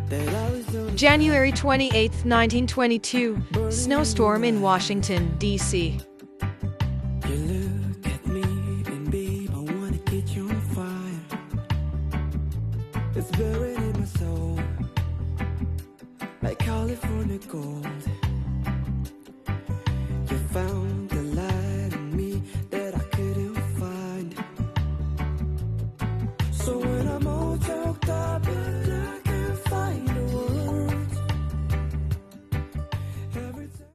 January 28, 1922. Snowstorm in Washington, D.C. You look at me and babe, I wanna get you on fire. It's buried in my soul, like California gold. You found the